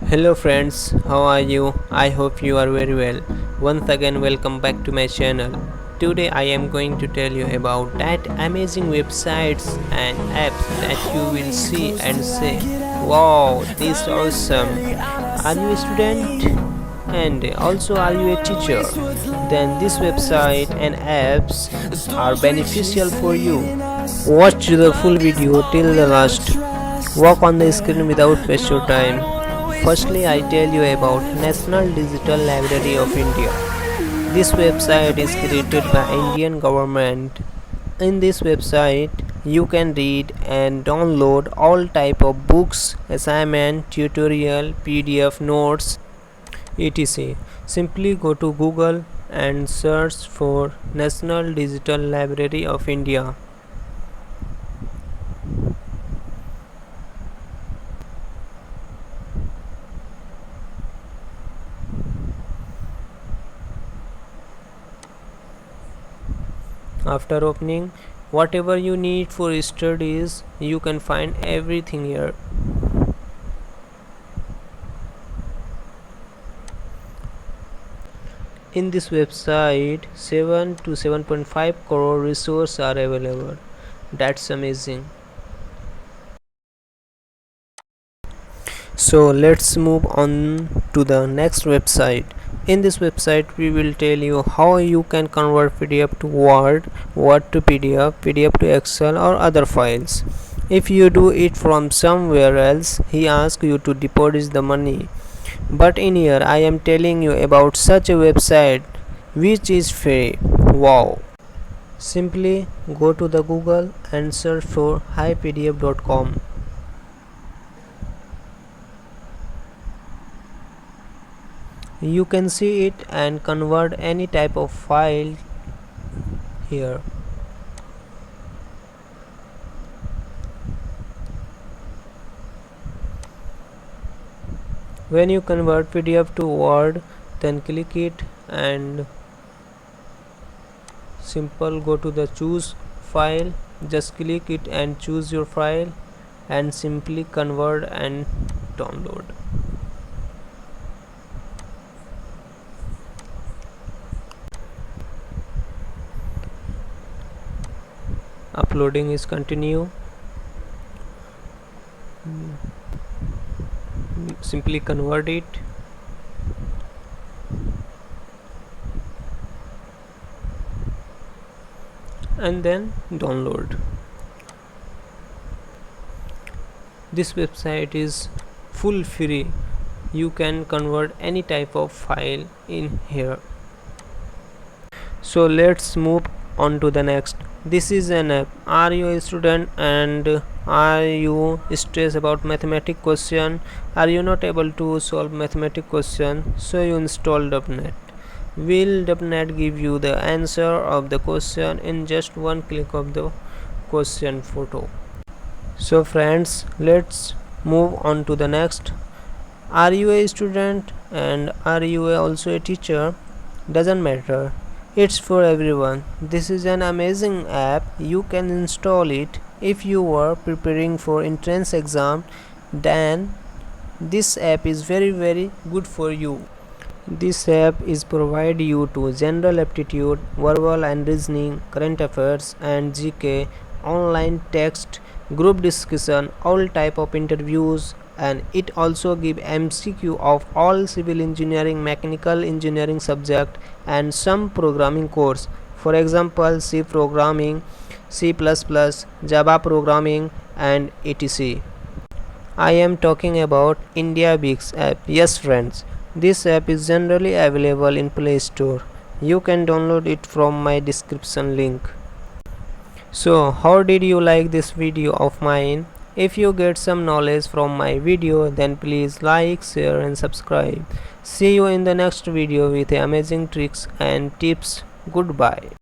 Hello friends, how are you? I hope you are very well. Once again welcome back to my channel. Today I am going to tell you about that amazing websites and apps that you will see and say, wow, this is awesome. Are you a student? And also are you a teacher? Then this website and apps are beneficial for you. Watch the full video till the last. Walk on the screen without waste your time. Firstly, I tell you about National Digital Library of India. This website is created by Indian government. In this website, you can read and download all type of books, assignment, tutorial, PDF notes, etc. Simply go to Google and search for National Digital Library of India. After opening, whatever you need for studies, you can find everything here. In this website, 7 to 7.5 crore resources are available. That's amazing. So let's move on to the next website. In this website we will tell you how you can convert PDF to Word, Word to PDF, PDF to Excel or other files. If you do it from somewhere else, he asks you to deposit the money. But in here I am telling you about such a website which is free. Wow. Simply go to the Google and search for highpdf.com. You can see it and convert any type of file here. When you convert PDF to Word, then click it and simple go to the choose file. Just click it and choose your file and simply convert and download. Uploading is continue. Simply convert it. And then download. This website is full free. You can convert any type of file in here. So let's move on to the next. This is an app. Are you a student and are you stressed about mathematics question? Are you not able to solve mathematics question? So you install .net. Will .net give you the answer of the question in just one click of the question photo. So friends, let's move on to the next. Are you a student and are you also a teacher? Doesn't matter. It's for everyone. This is an amazing app. You can install it if you were preparing for entrance exam. Then this app is very good for you. This app is provide you to general aptitude, verbal and reasoning, current affairs and GK, online text, group discussion, all type of interviews, and it also give MCQ of all civil engineering, mechanical engineering subject and some programming course. For example, C programming, C++, Java programming and etc. I am talking about India Bigs app. Yes friends, this app is generally available in Play Store. You can download it from my description link. So how did you like this video of mine? If you get some knowledge from my video, then please like, share and subscribe. See you in the next video with amazing tricks and tips. Goodbye.